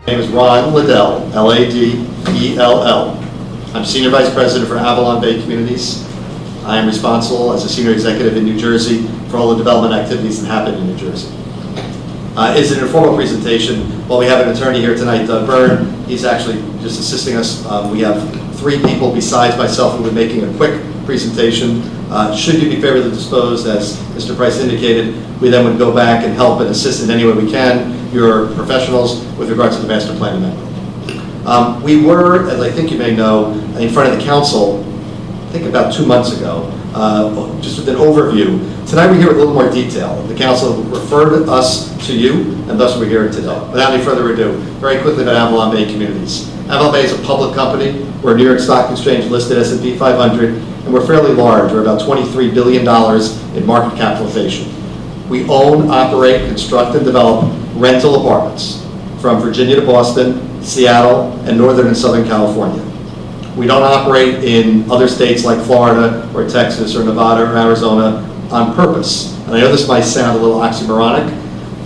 My name is Ron Ladell, Ladell. I'm Senior Vice President for Avalon Bay Communities. I am responsible as a Senior Executive in New Jersey for all the development activities that happen in New Jersey. It's an informal presentation. While we have an attorney here tonight, Doug Byrne, he's actually just assisting us. We have 3 people besides myself who will be making a quick presentation. Should you be favorably disposed, as Mr. Price indicated, we then would go back and help and assist in any way we can your professionals with regards to the master plan amendment. We were, as I think you may know, in front of the council, I think about 2 months ago, just with an overview. Tonight we're here with a little more detail. The council referred us to you, and thus we're here today. Without any further ado, very quickly about Avalon Bay Communities. Avalon Bay is a public company. We're New York Stock Exchange listed S&P 500, and we're fairly large. We're about $23 billion in market capitalization. We own, operate, construct, and develop rental apartments from Virginia to Boston, Seattle, and Northern and Southern California. We don't operate in other states like Florida or Texas or Nevada or Arizona on purpose. And I know this might sound a little oxymoronic.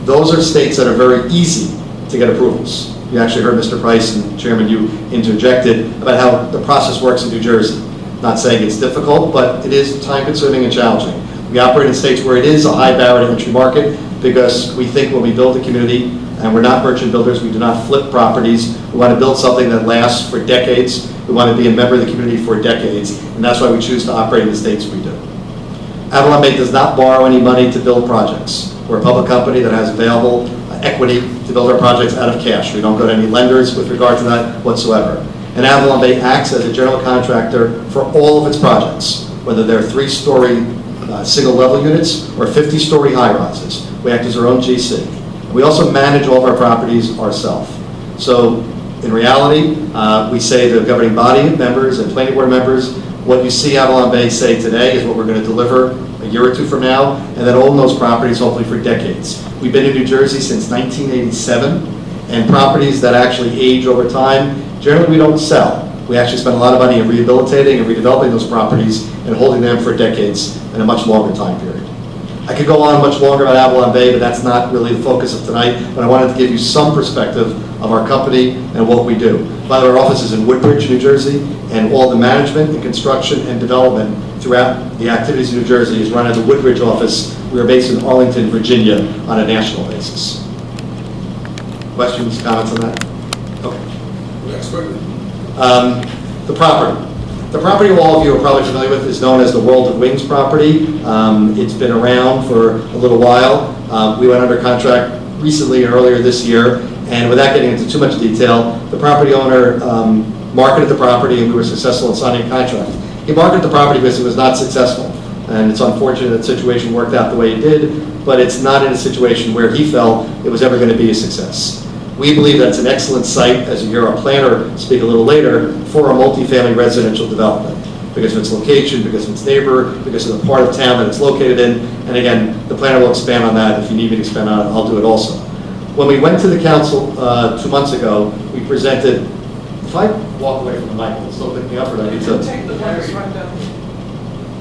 Those are states that are very easy to get approvals. You actually heard Mr. Price and Chairman, you interjected about how the process works in New Jersey. Not saying it's difficult, but it is time-consuming and challenging. We operate in states where it is a high barrier to entry market because we think when we build a community, and we're not merchant builders, we do not flip properties. We want to build something that lasts for decades. We want to be a member of the community for decades, and that's why we choose to operate in the states we do. Avalon Bay does not borrow any money to build projects. We're a public company that has available equity to build our projects out of cash. We don't go to any lenders with regard to that whatsoever. And Avalon Bay acts as a general contractor for all of its projects, whether they're 3-story single-level units or 50-story high-rises. We act as our own GC. We also manage all of our properties ourselves. So in reality, we say to the governing body members and planning board members, what you see Avalon Bay say today is what we're going to deliver a year or 2 from now, and then own those properties hopefully for decades. We've been in New Jersey since 1987, and properties that actually age over time, generally we don't sell. We actually spend a lot of money in rehabilitating and redeveloping those properties and holding them for decades in a much longer time period. I could go on much longer about Avalon Bay, but that's not really the focus of tonight, but I wanted to give you some perspective of our company and what we do. By the way, our office is in Woodbridge, New Jersey, and all the management and construction and development throughout the activities in New Jersey is run at the Woodbridge office. We are based in Arlington, Virginia on a national basis. Questions, comments on that? Okay. Next one. The property. The property all of you are probably familiar with is known as the World of Wings property. It's been around for a little while. We went under contract recently, earlier this year, and without getting into too much detail, the property owner marketed the property and we were successful in signing a contract. He marketed the property because it was not successful, and it's unfortunate that the situation worked out the way it did, but it's not in a situation where he felt it was ever going to be a success. We believe that's an excellent site, as you hear our planner speak a little later, for a multifamily residential development because of its location, because of its neighbor, because of the part of town that it's located in. And again, the planner will expand on that. If you need me to expand on it, I'll do it also. When we went to the council 2 months ago, we presented, if I walk away from the mic, it'll still pick me up, or I need to? Take the virus right down.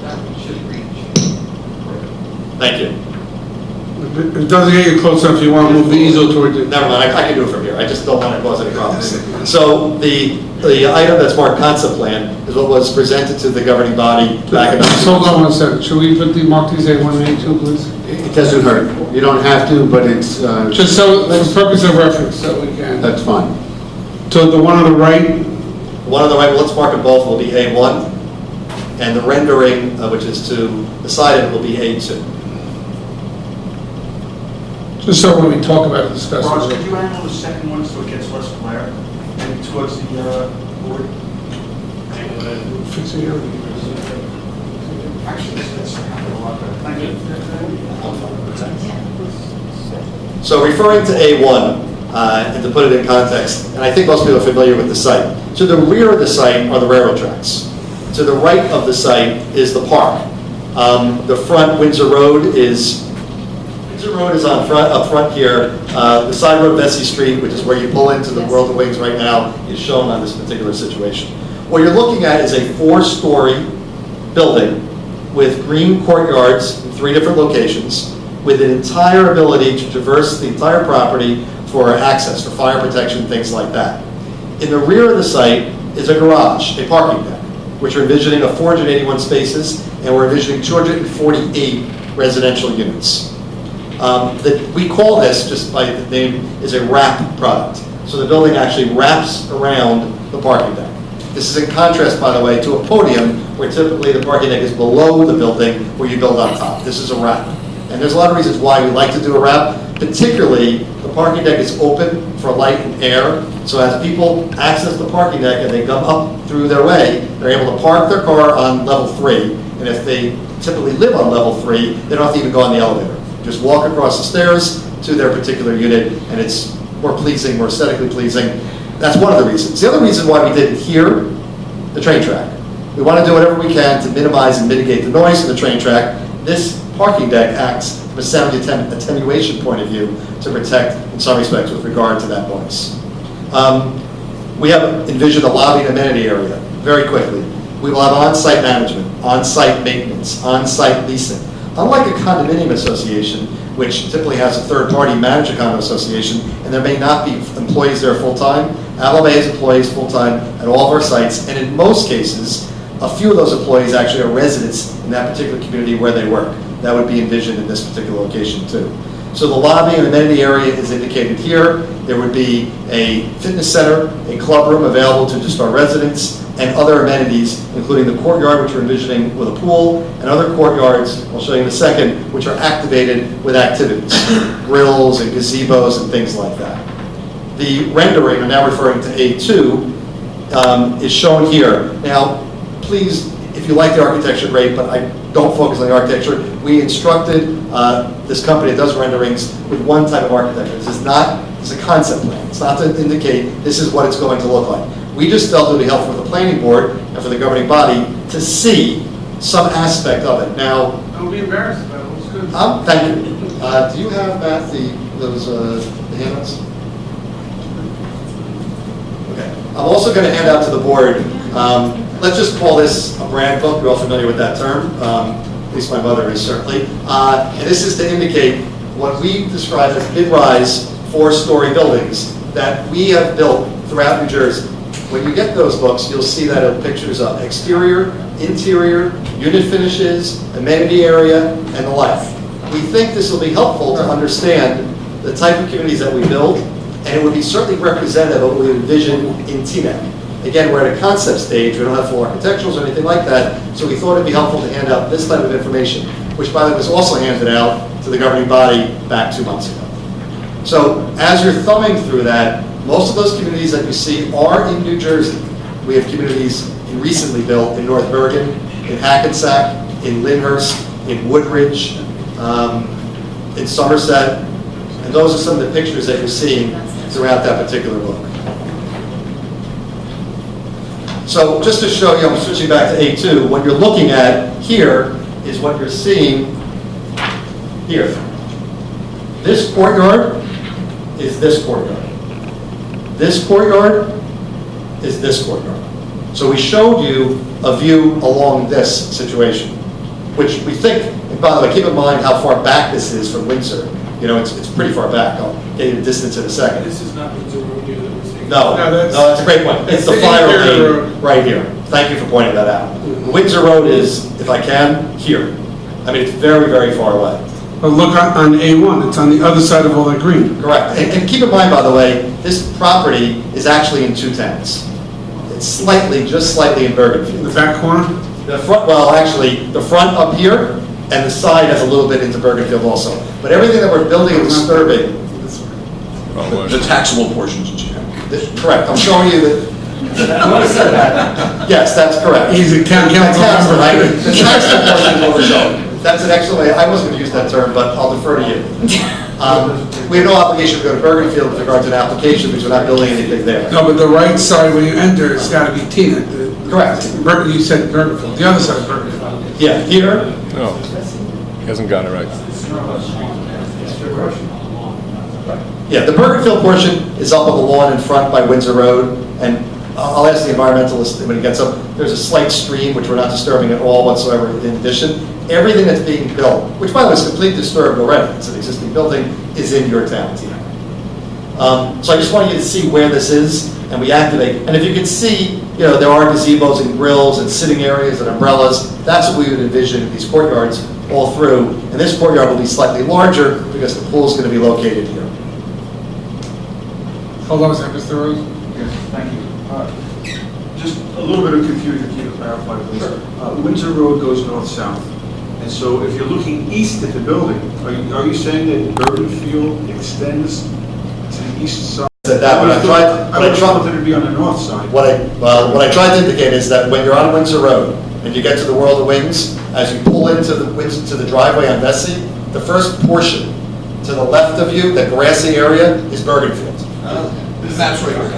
That should reach. Thank you. It doesn't get you close enough. You want to move the easel toward the... Never mind, I can do it from here. I just don't want to cause any problems. So the item that's marked concept plan is what was presented to the governing body back in... Just hold on 1 second. Should we put the mark these A182, please? It doesn't hurt. You don't have to, but it's... Just so, for purpose of reference, so we can. That's fine. So the one on the right, One on the right, let's mark them both, will be A1, and the rendering, which is to the side of it, will be A2. just so when we talk about it, discuss Ross, it. could you angle the second one so it gets less glare? Maybe towards the board? Fix it here. Actually, that's a lot better. Thank you. So referring to A1, and to put it in context, and I think most people are familiar with the site. To the rear of the site are the railroad tracks. To the right of the site is the park. The front Windsor Road is on up front here. The side road, Vesey Street, which is where you pull into the World of Wings right now, is shown on this particular situation. What you're looking at is a 4-story building with green courtyards in 3 different locations, with an entire ability to traverse the entire property for access, for fire protection, things like that. In the rear of the site is a garage, a parking deck, which we're envisioning of 481 spaces, and we're envisioning 248 residential units. We call this, just by the name, is a wrap product. So the building actually wraps around the parking deck. This is in contrast, by the way, to a podium where typically the parking deck is below the building where you build on top. This is a wrap. And there's a lot of reasons why we like to do a wrap. Particularly, the parking deck is open for light and air. So as people access the parking deck and they come up through their way, they're able to park their car on level 3. And if they typically live on level 3, they don't have to even go on the elevator. Just walk across the stairs to their particular unit, and it's more pleasing, more aesthetically pleasing. That's one of the reasons. The other reason why we did it here, the train track. We want to do whatever we can to minimize and mitigate the noise from the train track. This parking deck acts from a sound attenuation point of view to protect, in some respects, with regard to that noise. We have envisioned a lobby and amenity area very quickly. We will have on-site management, on-site maintenance, on-site leasing. Unlike a condominium association, which typically has a third party manage a condo association, and there may not be employees there full-time, AvalonBay has employees full-time at all of our sites, and in most cases, a few of those employees actually are residents in that particular community where they work. That would be envisioned in this particular location too. So the lobby and amenity area is indicated here. There would be a fitness center, a club room available to just our residents, and other amenities, including the courtyard, which we're envisioning with a pool, and other courtyards, I'll show you in a second, which are activated with activities, grills and gazebos and things like that. The rendering, I'm now referring to A2, is shown here. Now, please, if you like the architecture, great, but I don't focus on the architecture. We instructed this company that does renderings with one type of architecture. This is not, it's a concept plan. It's not to indicate this is what it's going to look like. We just felt it would be helpful for the planning board and for the governing body to see some aspect of it. Now, Don't be embarrassed about it, it looks good. thank you. Do you have, Matt, those the handouts? Okay. I'm also going to hand out to the board, let's just call this a brand book. You're all familiar with that term. At least my mother is certainly. And this is to indicate what we describe as mid-rise 4-story buildings that we have built throughout New Jersey. When you get those books, you'll see that it have pictures of exterior, interior, unit finishes, amenity area, and the like. We think this will be helpful to understand the type of communities that we build, and it would be certainly representative of what we envision in Teaneck. Again, we're at a concept stage. We don't have full architecturals or anything like that, so we thought it'd be helpful to hand out this type of information, which, by the way, was also handed out to the governing body back 2 months ago. So as you're thumbing through that, most of those communities that you see are in New Jersey. We have communities recently built in North Bergen, in Hackensack, in Lyndhurst, in Woodridge, in Somerset, and those are some of the pictures that you're seeing throughout that particular book. So just to show you, I'm switching back to A2, what you're looking at here is what you're seeing here. This courtyard is this courtyard. This courtyard is this courtyard. So we showed you a view along this situation, which we think, and by the way, keep in mind how far back this is from Windsor. You know, it's pretty far back. I'll get you the distance in a second. This is not Windsor Road here that we're seeing. No, that's a great point. It's the fire lane right here. Thank you for pointing that out. Windsor Road is, if I can, here. I mean, it's very, very far away. But look on A1, it's on the other side of all that green. Correct. And keep in mind, by the way, this property is actually in 2 towns. It's slightly, just slightly in Bergenfield. In the back corner? The front, well, actually, the front up here, and the side has a little bit into Bergenfield also. But everything that we're building and disturbing, The taxable portions in China. correct, I'm showing you that, whoever said that, yes, that's correct. He's a council Tax, member. right? The taxable portion is what we're showing. That's an excellent way, I wasn't going to use that term, but I'll defer to you. We have no obligation to go to Bergenfield with regard to an application because we're not building anything there. No, but the right side when you enter, it's got to be Teaneck. Correct. You said Bergenfield, the other side of Bergenfield. Yeah, here, No, he hasn't gotten it right. yeah, the Bergenfield portion is up on the lawn in front by Windsor Road, and I'll ask the environmentalist when he gets up. There's a slight stream, which we're not disturbing at all whatsoever in addition. Everything that's being built, which by the way is completely disturbed already, it's an existing building, is in your town, Teaneck. So I just want you to see where this is, and we activate. And if you can see, there are gazebos and grills and sitting areas and umbrellas. That's what we would envision in these courtyards all through. And this courtyard will be slightly larger because the pool is going to be located here. Hold on a second, Mr. Rose. Yes, thank you. Just a little bit of confusion, can you clarify, please? Windsor Road goes north-south, and so if you're looking east at the building, are you saying that Bergenfield extends to the east side? Said that, but I would have thought that it'd be on the north side. What I tried to indicate is that when you're on Windsor Road and you get to the World of Wings, as you pull into the driveway on Vesey, the first portion to the left of you, the grassy area, is Bergenfield. That's right here.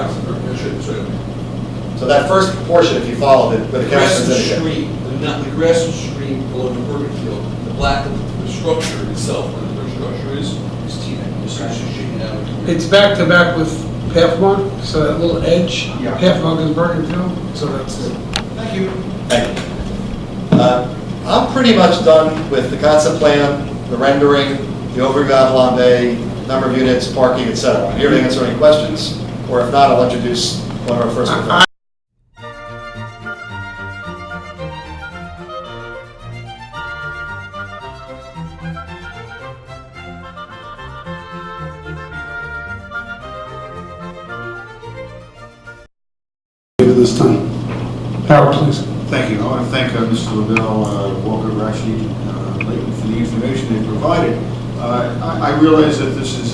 So that first portion, if you follow it, where the grass camera's and in again. stream, the grass and stream below the Bergenfield, the black, the structure itself, where the structure is Teaneck. It's actually shaking out. It's back to back with Pathmark, so that little edge, Yeah. Pathmark is Bergenfield, so that's it. Thank you. Thank you. I'm pretty much done with the concept plan, the rendering, the overview of Avalon Bay, number of units, parking, etc. I'm here to answer any questions, or if not, I'll introduce one of our first presenters. This time. Howard, please. Thank you. I want to thank Mr. Ladell, Walker, Rashid, Layton for the information they provided. I realize that this is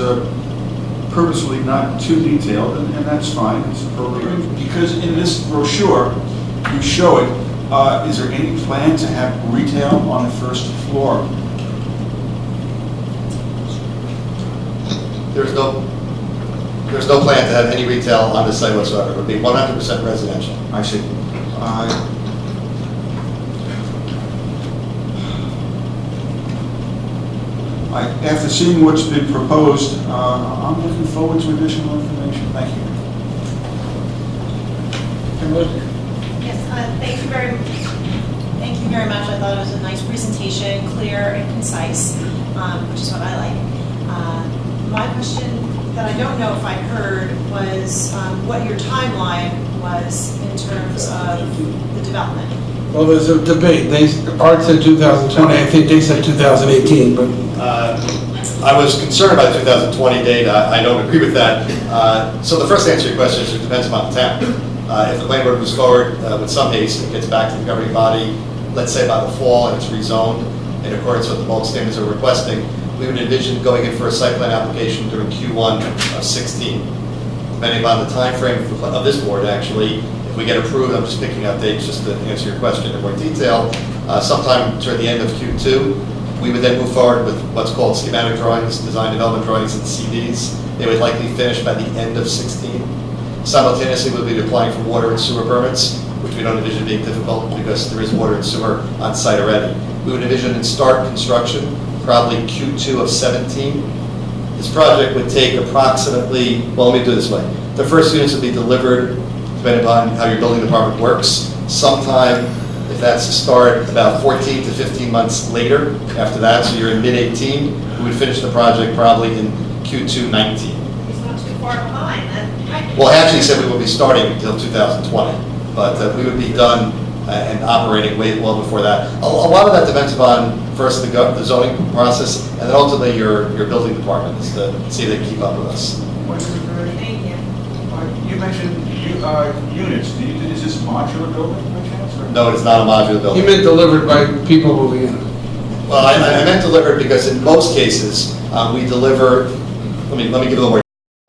purposely not too detailed, and that's fine. It's appropriate. Because in this brochure, you show it. Is there any plan to have retail on the first floor? There's no plan to have any retail on this site whatsoever. It would be 100% residential. I see. After seeing what's been proposed, I'm looking forward to additional information. Thank you. Yes, thank you very much. I thought it was a nice presentation, clear and concise, which is what I like. My question that I don't know if I heard was what your timeline was in terms of the development. Well, there's a debate. Art said 2020, I think they said 2018, but... I was concerned about the 2020 date. I don't agree with that. So the first answer to your question is it depends upon the town. If the planning board moves forward with some haste, it gets back to the governing body, let's say by the fall, and it's rezoned in accordance with the bulk standards we're requesting, we would envision going in for a site plan application during Q1 of 16. Depending on the time frame of this board, actually, if we get approved, I'm just picking up dates just to answer your question in more detail, sometime toward the end of Q2, we would then move forward with what's called schematic drawings, design development drawings, and CDs. They would likely finish by the end of 16. Simultaneously, we'll be applying for water and sewer permits, which we don't envision being difficult because there is water and sewer on site already. We would envision and start construction probably Q2 of 17. This project would take approximately, well, let me do it this way. The first units would be delivered, depending upon how your building department works, sometime, if that's to start, about 14 to 15 months later after that, so you're in mid-18, we would finish the project probably in Q2 19. It's not too far behind. Well, I actually said we would be starting until 2020, but we would be done and operating way well before that. A lot of that depends upon first the zoning process, and then ultimately your building department is to see if they can keep up with us. Thank you. You mentioned units. Is this modular building by chance? Or? No, it's not a modular He building. meant delivered by people moving in. Well, I meant delivered because in most cases we deliver. Let me give a little more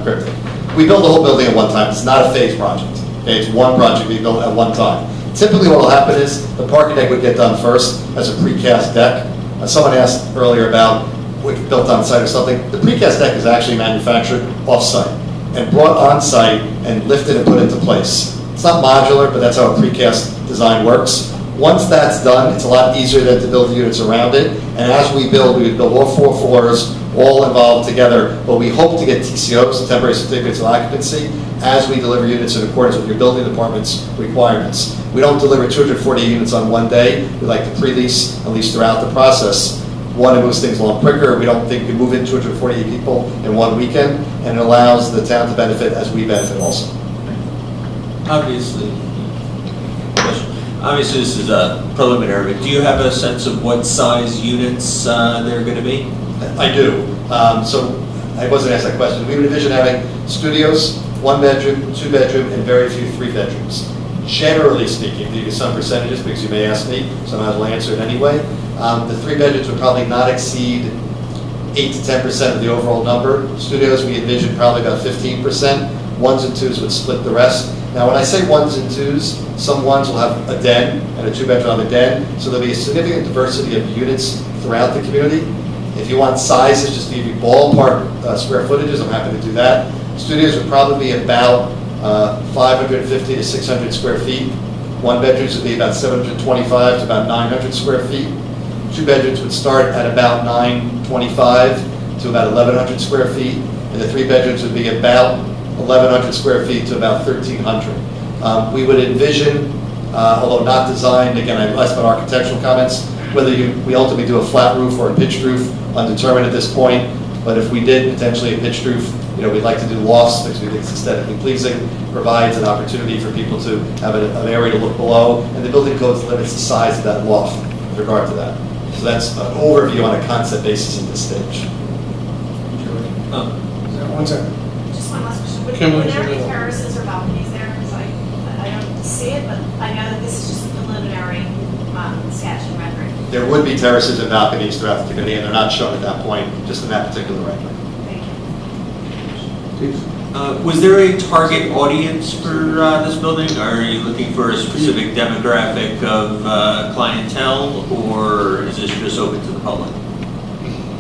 cryptic. We build the whole building at one time. It's not a phase project. Okay, it's one project we build at one time. Typically, what will happen is the parking deck would get done first as a precast deck. Someone asked earlier about what built on site or something. The precast deck is actually manufactured off-site and brought on-site and lifted and put into place. It's not modular, but that's how a precast design works. Once that's done, it's a lot easier then to build the units around it. And as we build, we would build all 4 floors, all involved together. But we hope to get TCOs, temporary certificates of occupancy, as we deliver units in accordance with your building department's requirements. We don't deliver 240 units on one day. We like to pre-lease and lease throughout the process. One, it moves things along quicker. We don't think we can move in 248 people in one weekend, and it allows the town to benefit as we benefit also. Obviously, this is a preliminary, but do you have a sense of what size units they're going to be? I do. So I wasn't asked that question. We would envision having studios, 1 bedroom, 2 bedroom, and very few 3 bedrooms. Generally speaking, to give you some percentages, because you may ask me, so I will answer it anyway. The 3 bedrooms would probably not exceed 8 to 10% of the overall number. Studios, we envision probably about 15%. 1s and 2s would split the rest. Now, when I say 1s and 2s, some 1s will have a den, and a 2-bedroom will have a den, so there'll be a significant diversity of units throughout the community. If you want sizes, just to give you ballpark square footages, I'm happy to do that. Studios would probably be about 550 to 600 square feet. 1 bedrooms would be about 725 to about 900 square feet. 2 bedrooms would start at about 925 to about 1,100 square feet, and the 3 bedrooms would be about 1,100 square feet to about 1,300. We would envision, although not designed, again, I asked about architectural comments, whether we ultimately do a flat roof or a pitched roof, undetermined at this point. But if we did potentially a pitched roof, we'd like to do lofts because we think it's aesthetically pleasing, provides an opportunity for people to have an area to look below, and the building code limits the size of that loft with regard to that. So that's an overview on a concept basis at this stage. One second. Just one last question. Would Can we- there be terraces or balconies there? Because I don't see it, but I know that this is just a preliminary sketch and rendering. There would be terraces and balconies throughout the community, and they're not shown at that point, just in that particular rendering. Thank you. Was there a target audience for this building? Are you looking for a specific demographic of clientele, or is this just open to the public?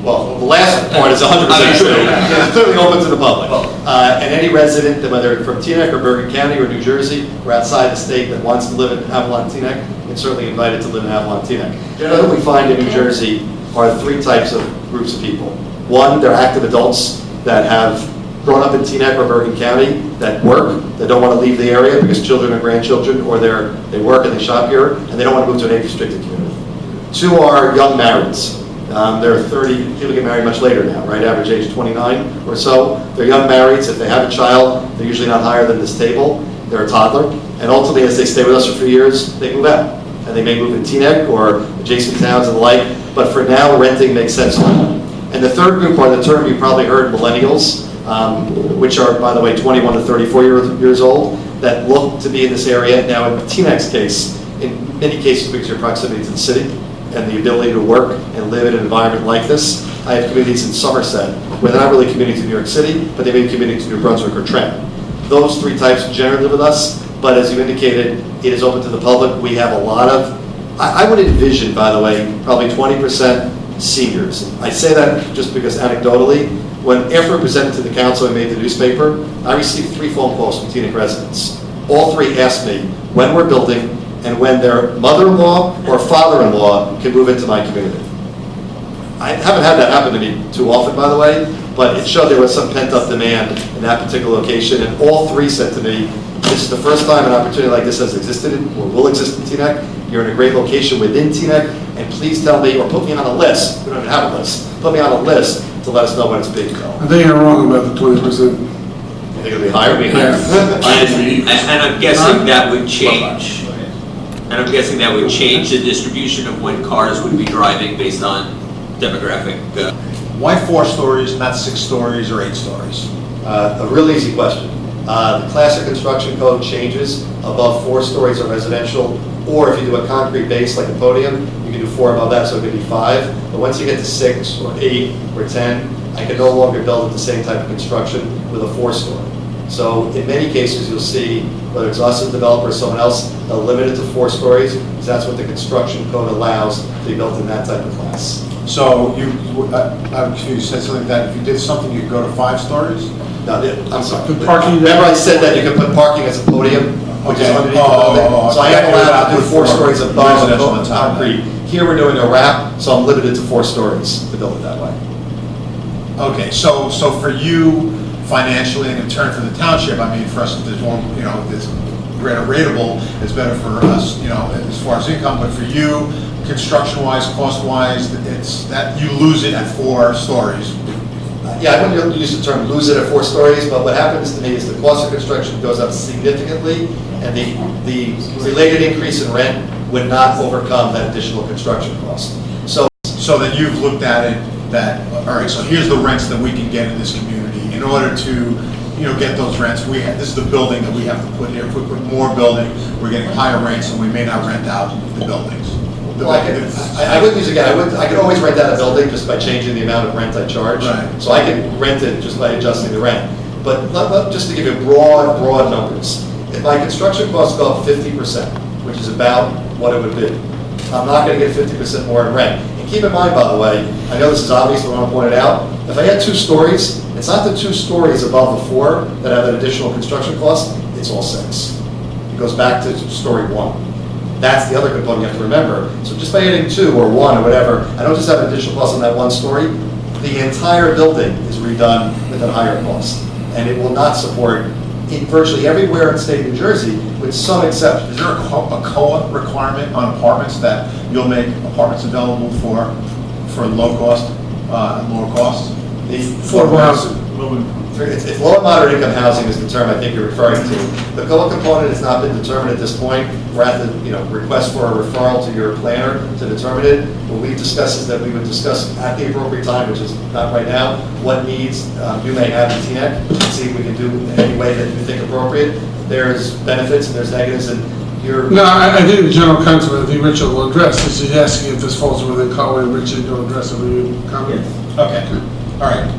Well, the last point is 100% true. It's clearly open to the public. And any resident, whether from Teaneck or Bergen County or New Jersey or outside the state that wants to live in Avalon Teaneck, is certainly invited to live in Avalon Teaneck. Generally, what we find in New Jersey are 3 types of groups of people. One, they're active adults that have grown up in Teaneck or Bergen County that work, that don't want to leave the area because children or grandchildren, or they work and they shop here, and they don't want to move to an age-restricted community. 2 are young marrieds. They're 30, people get married much later now, right? Average age 29 or so. They're young marrieds. If they have a child, they're usually not higher than this table. They're a toddler. And ultimately, as they stay with us for a few years, they move out. And they may move in Teaneck or adjacent towns and the like. But for now, renting makes sense for them. And the third group are the term you probably heard, millennials, which are, by the way, 21 to 34 years old, that look to be in this area. Now, in Teaneck's case, in many cases, because of your proximity to the city, and the ability to work and live in an environment like this. I have communities in Somerset, where they're not really commuting to New York City, but they may be commuting to New Brunswick or Trent. Those 3 types generally live with us, but as you indicated, it is open to the public. We have a lot of, I would envision, by the way, probably 20% seniors. I say that just because anecdotally, after I presented to the council and made the newspaper, I received 3 phone calls from Teaneck residents. All 3 asked me when we're building, and when their mother-in-law or father-in-law can move into my community. I haven't had that happen to me too often, by the way, but it showed there was some pent-up demand in that particular location, and all 3 said to me, this is the first time an opportunity like this has existed or will exist in Teaneck. You're in a great location within Teaneck, and please tell me, or put me on a list, we don't even have a list, put me on a list to let us know when it's being built. I think you're wrong about the 20%. You think it'll be higher? And I'm guessing that would change. And I'm guessing that would change the distribution of when cars would be driving based on demographic. Why 4 stories, not 6 stories or 8 stories? A real easy question. The classic construction code changes above 4 stories of residential, or if you do a concrete base like a podium, you can do 4 above that, so it could be 5. But once you get to 6 or 8 or 10, I can no longer build the same type of construction with a 4-story. So in many cases, you'll see, whether it's us as a developer or someone else, they'll limit it to 4 stories, because that's what the construction code allows to be built in that type of class. So you said something like that if you did something, you'd go to 5 stories? No, I'm sorry. The parking- Remember I said that you could put parking as a podium, which is Okay. underneath the building? So I am allowed to do 4 stories above Residential on top. concrete. Here we're doing a wrap, so I'm limited to 4 stories to build it that way. Okay, so for you, financially, and in turn for the township, I mean, for us, there's one, this greater rateable, it's better for us, as far as income, but for you, construction-wise, cost-wise, it's that you lose it at 4 stories. Yeah, I wouldn't use the term lose it at 4 stories, but what happens to me is the cost of construction goes up significantly, and the related increase in rent would not overcome that additional construction cost. So that you've looked at it, that, all right, so here's the rents that we can get in this community. In order to, get those rents, this is the building that we have to put here. If we put more building, we're getting higher rents, and we may not rent out the buildings. Well, I wouldn't use, again, I could always rent out a building just by changing the amount of rent I charge. Right. So I can rent it just by adjusting the rent. But just to give you broad numbers, if my construction costs go up 50%, which is about what it would be, I'm not going to get 50% more in rent. And keep in mind, by the way, I know this is obvious, but I want to point it out, if I had 2 stories, it's not the 2 stories above the 4 that have an additional construction cost, it's all 6. It goes back to story 1. That's the other component you have to remember. So just by adding 2 or 1 or whatever, I don't just have an additional cost on that 1 story, the entire building is redone with a higher cost. And it will not support in virtually everywhere in the state of New Jersey, with some exceptions. Is there a COA requirement on apartments that you'll make apartments available for low cost, lower costs? Affordable housing. If low and moderate income housing is the term I think you're referring to, the COA component has not been determined at this point. We're at the request for a referral to your planner to determine it. What we discussed is that we would discuss at the appropriate time, which is not right now, what needs you may have in Teaneck, see if we can do in any way that you think appropriate. There's benefits and there's negatives, and you're... No, I think the general counsel, I think Richard will address this. He's asking if this falls within COA, and Richard will address it. Will you comment? Okay, all right.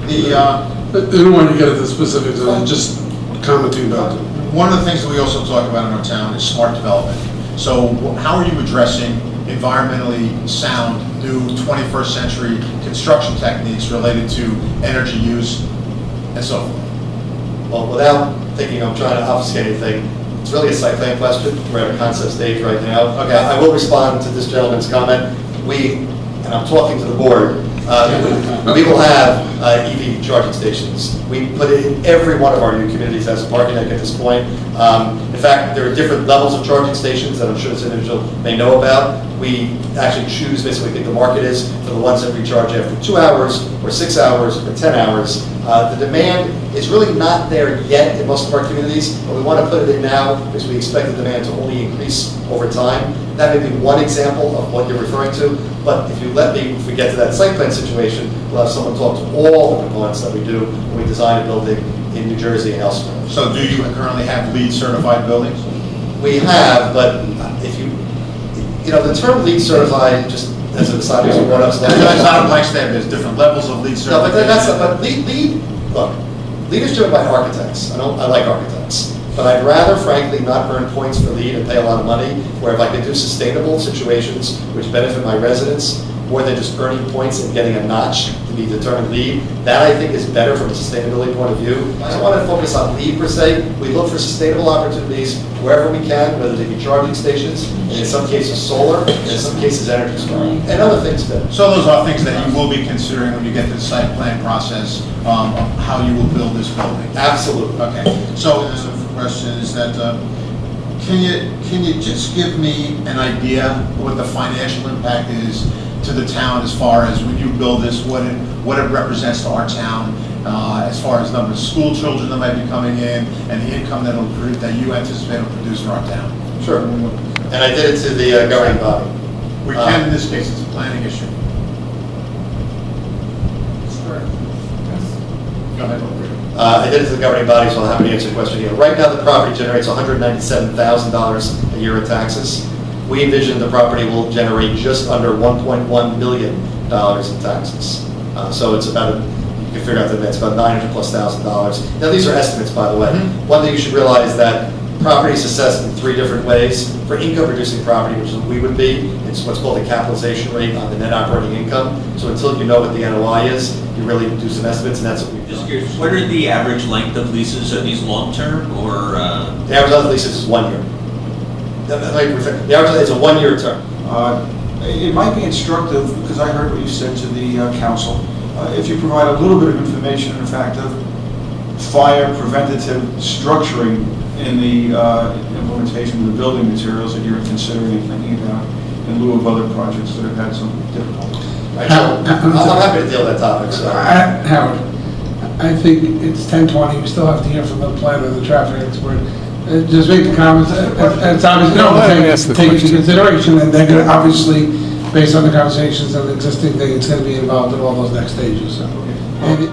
I don't want to get into the specifics, I'm just commenting about it. One of the things that we also talk about in our town is smart development. So how are you addressing environmentally sound, new 21st century construction techniques related to energy use and so forth? Well, without thinking I'm trying to obfuscate anything, it's really a site plan question. We're at a concept stage right now. Okay, I will respond to this gentleman's comment. And I'm talking to the board, we will have EV charging stations. We put it in every one of our new communities as a parking deck at this point. In fact, there are different levels of charging stations that I'm sure this individual may know about. We actually choose basically what the market is for the ones that recharge after 2 hours or 6 hours or 10 hours. The demand is really not there yet in most of our communities, but we want to put it in now because we expect the demand to only increase over time. That may be one example of what you're referring to, but if you let me, if we get to that site plan situation, we'll have someone talk to all the components that we do when we design a building in New Jersey and elsewhere. So do you currently have LEED certified buildings? We have, but if the term LEED certified, just as an aside, is brought up. That's not a blank statement, there's different levels of LEED No, but certification. but LEED, look, LEED is driven by architects. I like architects. But I'd rather, frankly, not earn points for LEED and pay a lot of money, where if I could do sustainable situations which benefit my residents, more than just earning points and getting a notch to be determined LEED, that I think is better from a sustainability point of view. I don't want to focus on LEED per se. We look for sustainable opportunities wherever we can, whether they be charging stations, and in some cases solar, and in some cases energy storage, and other things too. So those are things that you will be considering when you get to the site plan process of how you will build this building? Absolutely. Okay, so there's a question is that, can you just give me an idea of what the financial impact is to the town as far as when you build this, what it represents to our town, as far as number of school children that might be coming in, and the income that you anticipate will produce for our town? Sure. And I did it to the governing body. We can, in this case, it's a planning issue. Go ahead. I did it to the governing body, so I'll have to answer the question here. Right now, the property generates $197,000 a year in taxes. We envision the property will generate just under $1.1 million in taxes. So it's about, you can figure out that that's about $900,000+. Now, these are estimates, by the way. One thing you should realize that property is assessed in 3 different ways. For income-producing property, which is what we would be, it's what's called a capitalization rate on the net operating income. So until you know what the NOI is, you really do some estimates, and that's what we've Just done. curious, what are the average length of leases? Are these long-term or? The average length of lease is 1 year. The average is a 1-year term. It might be instructive, because I heard what you said to the council, if you provide a little bit of information, in fact, of fire preventative structuring in the implementation of the building materials that you're considering and thinking about. in lieu of other projects that have had some difficulties. All right, so I'm happy to deal with that topic, so. Howard, I think it's 10:20, we still have to hear from the planner, the traffic expert. Just make the comments, it's obviously, no, Let me ask the take into question. consideration, and they're gonna, obviously, based on the conversations and the existing thing, it's gonna be involved in all those next stages, so. And